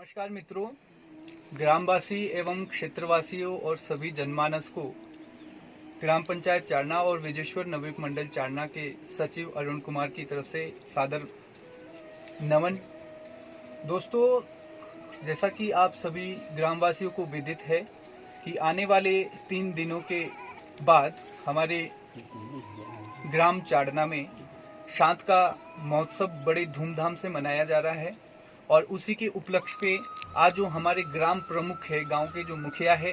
नमस्कार मित्रों, ग्रामवासी एवं क्षेत्रवासियों और सभी जनमानस को ग्राम पंचायत चारना और विजेश्वर नवयुग मंडल चारना के सचिव अरुण कुमार की तरफ से सादर नमन। दोस्तों, जैसा कि आप सभी ग्रामवासियों को विदित है कि आने वाले 3 दिनों के बाद हमारे ग्राम चारना में शांत का महोत्सव बड़े धूमधाम से मनाया जा रहा है और उसी के उपलक्ष्य पे आज जो हमारे ग्राम प्रमुख है, गांव के जो मुखिया है,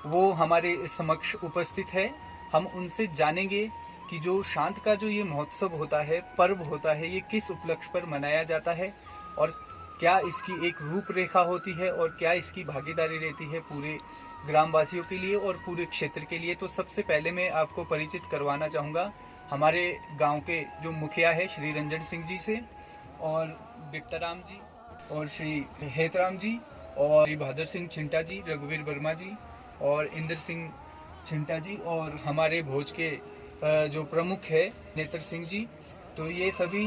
वो हमारे समक्ष उपस्थित है। हम उनसे जानेंगे कि जो शांत का जो ये महोत्सव होता है, पर्व होता है, ये किस उपलक्ष्य पर मनाया जाता है और क्या इसकी एक रूपरेखा होती है और क्या इसकी भागीदारी रहती है पूरे ग्रामवासियों के लिए और पूरे क्षेत्र के लिए। तो सबसे पहले मैं आपको परिचित करवाना चाहूँगा हमारे गांव के जो मुखिया है श्री रंजन सिंह जी से, और बिप्ताराम जी और श्री हेतराम जी और श्री बहादुर सिंह छिंटा जी, रघुवीर वर्मा जी और इंद्र सिंह छिंटा जी और हमारे भोज के जो प्रमुख है नेत्र सिंह जी। तो ये सभी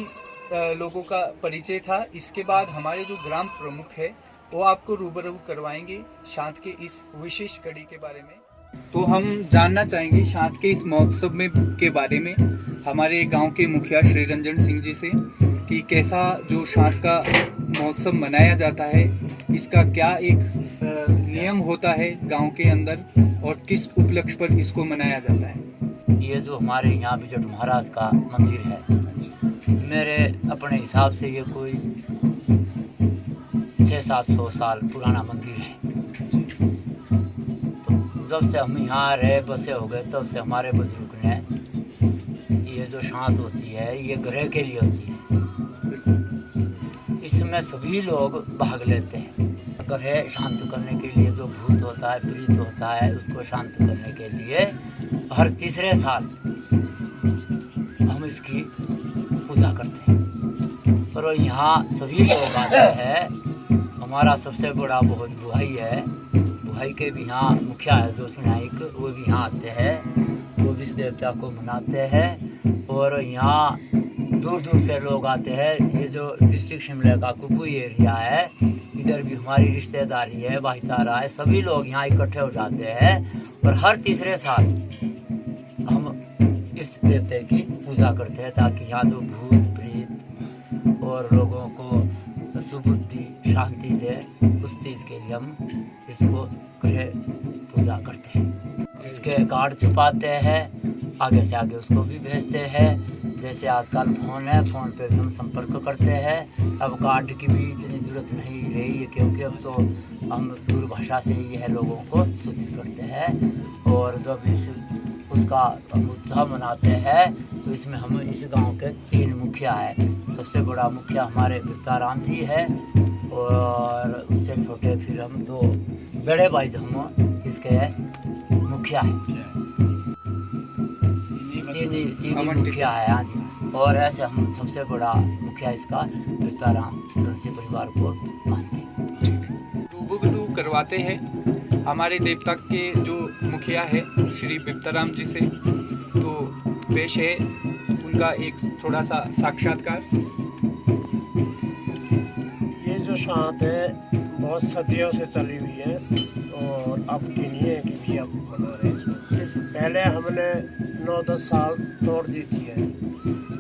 लोगों का परिचय था। इसके बाद हमारे जो ग्राम प्रमुख है वो आपको रूबरू करवाएंगे शांत के इस विशेष कड़ी के बारे में। तो हम जानना चाहेंगे शांत के इस महोत्सव में के बारे में हमारे गांव के मुखिया श्री रंजन सिंह जी से कि कैसा जो शांत का महोत्सव मनाया जाता है, इसका क्या एक नियम होता है गांव के अंदर और किस उपलक्ष्य पर इसको मनाया जाता है। ये जो हमारे यहाँ विजट महाराज का मंदिर है, मेरे अपने हिसाब से ये कोई 600-700 साल पुराना मंदिर है। तो जब से हम यहाँ रहे बसे हो गए तब से हमारे बुजुर्ग ने ये जो शांत होती है ये ग्रह के लिए होती है। इसमें सभी लोग भाग लेते हैं। ग्रह शांत करने के लिए जो भूत होता है, प्रीत होता है, उसको शांत करने के लिए हर तीसरे साल हम इसकी पूजा करते हैं। पर यहाँ सभी लोग आते हैं। हमारा सबसे बड़ा बहुत बुहाई है, बुहाई के भी यहाँ मुखिया है जो सुनाइक, वो भी यहाँ आते हैं, वो विश्व देवता को मनाते हैं। और यहाँ दूर दूर से लोग आते हैं। ये जो डिस्ट्रिक्ट शिमला का कुकुई एरिया है, इधर भी हमारी रिश्तेदारी है, भाईचारा है, सभी लोग यहाँ इकट्ठे हो जाते हैं। और हर तीसरे साल हम इस देवते की पूजा करते हैं ताकि यहाँ जो भूत प्रेत और लोगों को सुबुद्धि शांति दे, उस चीज़ के लिए हम इसको ग्रह पूजा करते हैं। इसके कार्ड छुपाते हैं, आगे से आगे उसको भी भेजते हैं। जैसे आजकल फ़ोन है, फ़ोन पे भी हम संपर्क करते हैं। अब कार्ड की भी इतनी ज़रूरत नहीं रही है क्योंकि अब तो हम दूरभाषा से ही है लोगों को सूचित करते हैं। और जब उसका उत्सव मनाते हैं तो इसमें हम इस गांव के 3 मुखिया है। सबसे बड़ा मुखिया हमारे बिप्ताराम जी है और उससे छोटे फिर हम 2 बड़े भाई हम इसके मुखिया है। तीन मुखिया है हाँ जी। और ऐसे हम सबसे बड़ा मुखिया इसका बिप्ताराम तुलसी परिवार को मानते हैं। रूबरू करवाते हैं हमारे देवता के जो मुखिया है श्री बिप्ताराम जी से। तो पेश है उनका एक थोड़ा सा साक्षात्कार। ये जो शांत है बहुत सदियों से चली हुई है और अब की नहीं है कि भी अब मना रहे इसको। पहले हमने 9-10 साल तोड़ दी थी है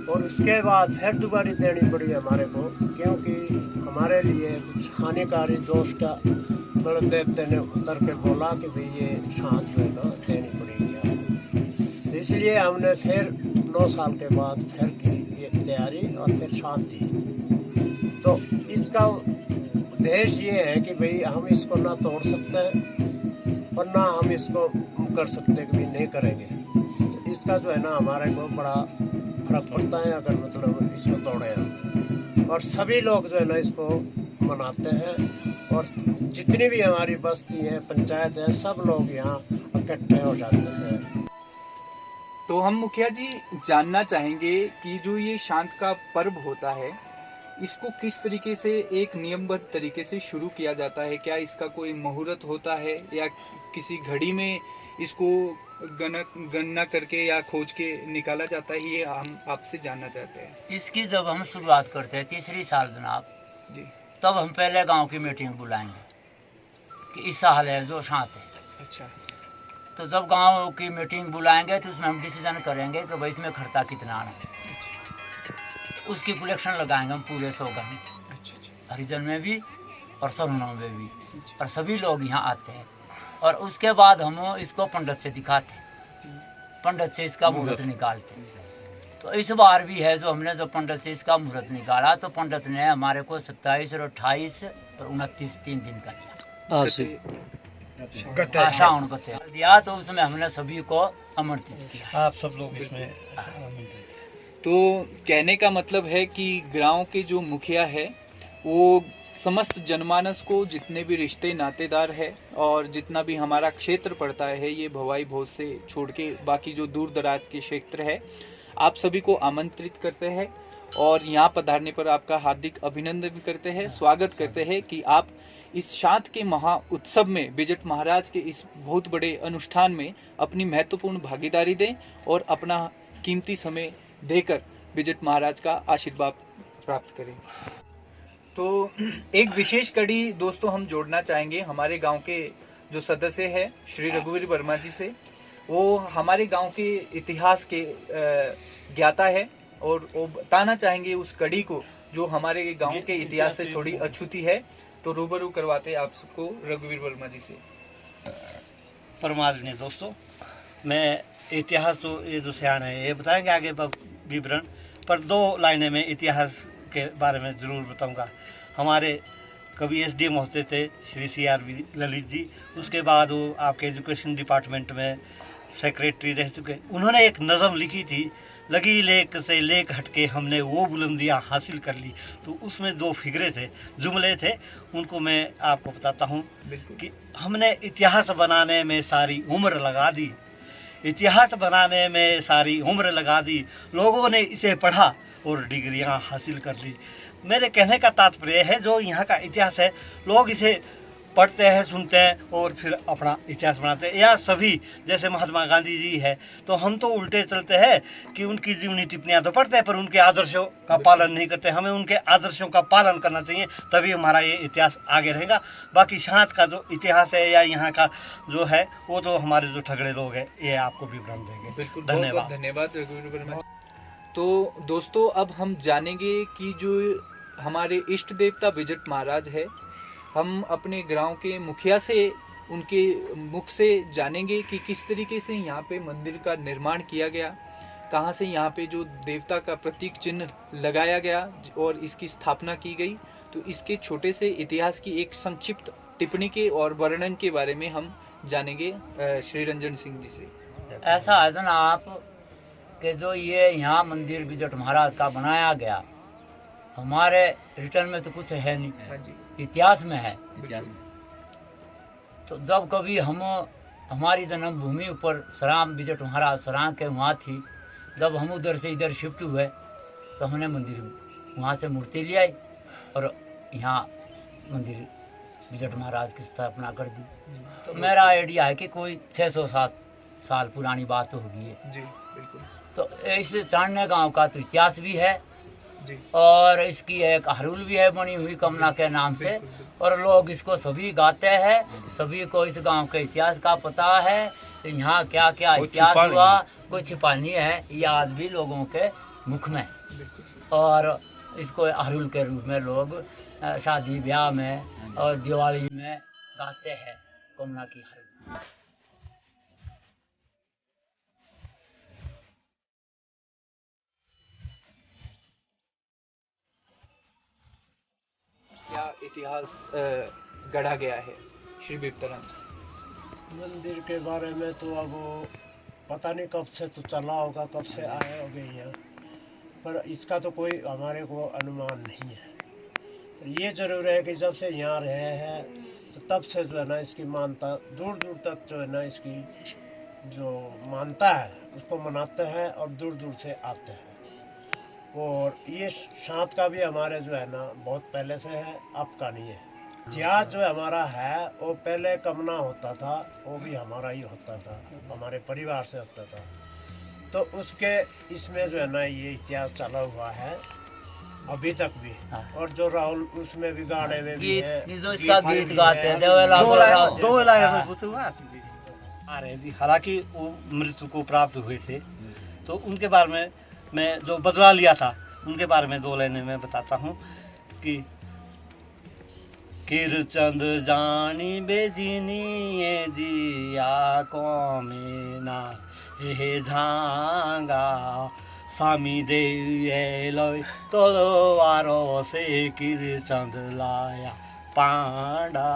और उसके बाद फिर दोबारा देनी पड़ी हमारे को, क्योंकि हमारे लिए कुछ हानिकारी दोष का बड़े देवते ने उतर के बोला कि भाई ये शांत जो है ना देनी पड़ेगी। तो इसलिए हमने फिर 9 साल के बाद फिर की ये तैयारी और फिर शांत दी। तो इसका उद्देश्य ये है कि भाई हम इसको ना तोड़ सकते हैं और ना हम इसको कर सकते कि नहीं करेंगे। तो इसका जो है ना हमारे को बड़ा फर्क पड़ता है अगर मतलब इसको तोड़े हम। और सभी लोग जो है ना इसको मनाते हैं और जितनी भी हमारी बस्ती है, पंचायत है, सब लोग यहाँ इकट्ठे हो जाते हैं। तो हम मुखिया जी जानना चाहेंगे कि जो ये शांत का पर्व होता है, इसको किस तरीके से एक नियमबद्ध तरीके से शुरू किया जाता है। क्या इसका कोई मुहूर्त होता है या किसी घड़ी में इसको गणना करके या खोज के निकाला जाता है, ये हम आपसे जानना चाहते हैं। इसकी जब हम शुरुआत करते हैं 3री साल जनाब जी, तब हम पहले गांव की मीटिंग बुलाएंगे कि इस साल है जो शांत है। अच्छा। तो जब गांव की मीटिंग बुलाएंगे तो उसमें हम डिसीजन करेंगे कि भाई इसमें खर्चा कितना आना है, उसकी कलेक्शन लगाएंगे हम पूरे 100 गाँव में, अच्छा। हरिजन में भी और सरुणों में भी, और सभी लोग यहाँ आते हैं। और उसके बाद हम इसको पंडित से दिखाते हैं, पंडित से इसका मुहूर्त निकालते हैं। तो इस बार भी है जो हमने जो पंडित से इसका मुहूर्त निकाला, तो पंडित ने हमारे को 27 और 28 और 29 3 दिन का श्रावण को दिया। तो उसमें हमने सभी को आमंत्रित किया। आप सब लोग इसमें तो कहने का मतलब है कि गांव के जो मुखिया है वो समस्त जनमानस को, जितने भी रिश्ते नातेदार है और जितना भी हमारा क्षेत्र पड़ता है, ये भवाई भोज से छोड़ के बाकी जो दूर दराज के क्षेत्र है, आप सभी को आमंत्रित करते हैं और यहाँ पधारने पर आपका हार्दिक अभिनंदन करते हैं, स्वागत करते हैं कि आप इस शांत के महा उत्सव में बिजट महाराज के इस बहुत बड़े अनुष्ठान में अपनी महत्वपूर्ण भागीदारी दें और अपना कीमती समय देकर बिजट महाराज का आशीर्वाद प्राप्त करें। तो एक विशेष कड़ी दोस्तों हम जोड़ना चाहेंगे हमारे गांव के जो सदस्य हैं श्री रघुवीर वर्मा जी से। वो हमारे गांव के इतिहास के ज्ञाता है और वो बताना चाहेंगे उस कड़ी को जो हमारे गांव के इतिहास से थोड़ी अछूती है। तो रूबरू करवाते आप सबको रघुवीर वर्मा जी से। परमादरणीय दोस्तों, मैं इतिहास तो ये जो सियान है ये बताएंगे आगे विवरण, पर 2 लाइनें में इतिहास के बारे में ज़रूर बताऊंगा। हमारे कभी एसडीएम होते थे श्री CR ललित जी, उसके बाद वो आपके एजुकेशन डिपार्टमेंट में सेक्रेटरी रह चुके। उन्होंने एक नज़म लिखी थी, लगी लेक से लेक हटके हमने वो बुलंदियाँ हासिल कर ली। तो उसमें 2 फिगरे थे, जुमले थे, उनको मैं आपको बताता हूँ कि हमने इतिहास बनाने में सारी उम्र लगा दी, इतिहास बनाने में सारी उम्र लगा दी, लोगों ने इसे पढ़ा और डिग्रियां हासिल कर ली। मेरे कहने का तात्पर्य है जो यहाँ का इतिहास है, लोग इसे पढ़ते हैं, सुनते हैं और फिर अपना इतिहास बनाते हैं। या सभी जैसे महात्मा गांधी जी है, तो हम तो उल्टे चलते हैं कि उनकी जीवनी टिप्पणियाँ तो पढ़ते हैं पर उनके आदर्शों का पालन नहीं करते। हमें उनके आदर्शों का पालन करना चाहिए, तभी हमारा ये इतिहास आगे रहेगा। बाकी शांत का जो इतिहास है या यहाँ का जो है वो तो हमारे जो ठगड़े लोग हैं ये आपको विवरण देंगे। बिल्कुल, धन्यवाद। धन्यवाद रघुवीर वर्मा। तो दोस्तों अब हम जानेंगे कि जो हमारे इष्ट देवता बिजट महाराज है, हम अपने गांव के मुखिया से उनके मुख से जानेंगे कि किस तरीके से यहाँ पे मंदिर का निर्माण किया गया, कहाँ से यहाँ पे जो देवता का प्रतीक चिन्ह लगाया गया और इसकी स्थापना की गई। तो इसके छोटे से इतिहास की एक संक्षिप्त टिप्पणी के और वर्णन के बारे में हम जानेंगे श्री रंजन सिंह जी से। ऐसा है ना आप कि जो ये यहाँ मंदिर बिजट महाराज का बनाया गया, हमारे रिटर्न में तो कुछ है नहीं, हाँ जी, इतिहास में है। तो जब कभी हम हमारी जन्मभूमि ऊपर सराम बिजट महाराज सराम के वहाँ थी, जब हम उधर से इधर शिफ्ट हुए तो हमने मंदिर वहाँ से मूर्ति ले आई और यहाँ मंदिर बिजट महाराज की स्थापना कर दी। तो मेरा आइडिया है कि कोई 607 साल पुरानी बात होगी ये जी, बिल्कुल। तो इस चाणने गांव का तो इतिहास भी है जी, और इसकी एक हरुल भी है बनी हुई कमला के नाम से, और लोग इसको सभी गाते हैं। सभी को इस गांव के इतिहास का पता है, यहाँ क्या क्या इतिहास हुआ, कुछ छिपानी है, ये आज भी लोगों के मुख में। और इसको हरुल के रूप में लोग शादी ब्याह में और दिवाली में गाते हैं कमला की हरुल। क्या इतिहास गढ़ा गया है श्री बिप्तराम? मंदिर के बारे में तो अब पता नहीं कब से तो चला होगा, कब से आए होंगे यहाँ, पर इसका तो कोई हमारे को अनुमान नहीं है। तो ये जरूर है कि जब से यहाँ रहे हैं तो तब से जो है ना इसकी मानता दूर दूर तक जो है ना इसकी जो मानता है उसको मनाते हैं और दूर दूर से आते हैं। और ये शांत का भी हमारे जो है ना बहुत पहले से है, अब का नहीं है। इतिहास जो हमारा है वो पहले कमना होता था, वो भी हमारा ही होता था, हमारे परिवार से होता था। तो उसके इसमें जो है ना ये इतिहास चला हुआ है। अभी तक भी। हाँ। और जो राहुल उसमें भी गाने में भी है, गीत जो इसका गीत गीत भी गाते है। हैं देवला दो बोला लाइन में पूछूं आ रहे जी। हालांकि वो मृत्यु को प्राप्त हुए थे, तो उनके बारे में मैं जो बदला लिया था उनके बारे में 2 लाइनें मैं बताता हूँ कि किरचंद जानी बेजिनी ये जिया कौमे ना हे झांगा स्वामी देव लय तलवारों से किरचंद लाया पांडा।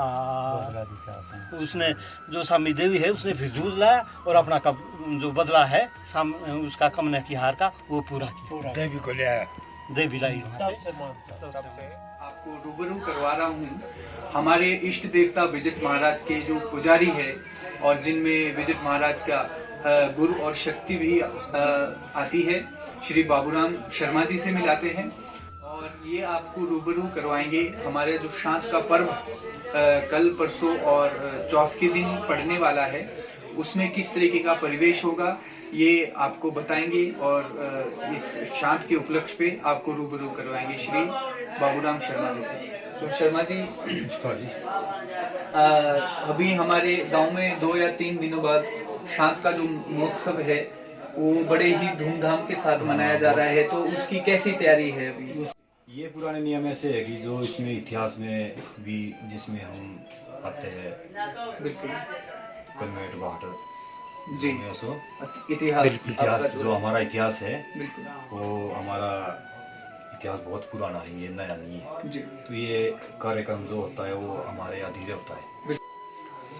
उसने जो स्वामी देवी है उसने फिर जूझ लाया और अपना जो बदला है उसका कमने की हार का वो पूरा किया। देवी को ले आया, देवी लाई तब से मानता। आपको रूबरू करवा रहा हूँ हमारे इष्ट देवता विजित महाराज के जो पुजारी है और जिनमें विजित महाराज का गुरु और शक्ति भी आती है, श्री बाबूराम शर्मा जी से मिलाते हैं। और ये आपको रूबरू करवाएंगे हमारे जो शांत का पर्व कल परसों और चौथ के दिन पड़ने वाला है, उसमें किस तरीके का परिवेश होगा ये आपको बताएंगे और इस शांत के उपलक्ष्य पे आपको रूबरू करवाएंगे श्री बाबूराम शर्मा जी से। तो शर्मा जी अभी हमारे गांव में 2 या 3 दिनों बाद शांत का जो महोत्सव है वो बड़े ही धूमधाम के साथ मनाया जा रहा है, तो उसकी कैसी तैयारी है अभी? ये पुराने नियम ऐसे है कि जो इसमें इतिहास में भी जिसमें हम आते हैं बिल्कुल कन्वेट बाट जी, इतिहास जो हमारा इतिहास है बिल्कुल वो हमारा इतिहास बहुत पुराना है, ये नया नहीं है जी। तो ये कार्यक्रम जो होता है वो हमारे अधीर होता है।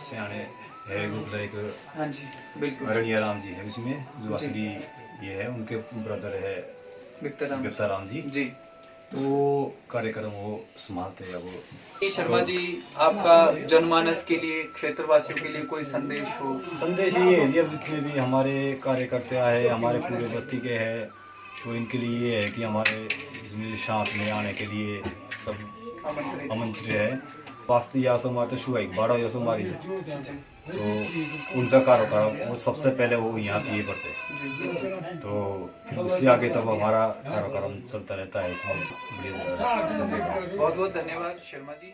सियाने है ग्रुप एक हाँ जी बिल्कुल अरण्या राम जी है इसमें जो असली ये है, उनके ब्रदर है विक्टर राम जी जी। तो कार्यक्रम वो संभालते हैं वो। शर्मा जी आपका जनमानस के लिए क्षेत्रवासियों के लिए कोई संदेश हो? संदेश ये है अब जितने भी हमारे कार्यकर्ता है हमारे पूरे बस्ती के हैं तो इनके लिए ये है कि हमारे इसमें शांत में आने के लिए सब आमंत्रित है। वास्तव या तो शुआ बड़ा या मारी तो उनका कारोबार वो सबसे पहले वो यहाँ से ये बढ़ते तो फिर उससे आगे तब हमारा कार्यक्रम चलता रहता है। बहुत बहुत धन्यवाद शर्मा जी।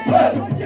है।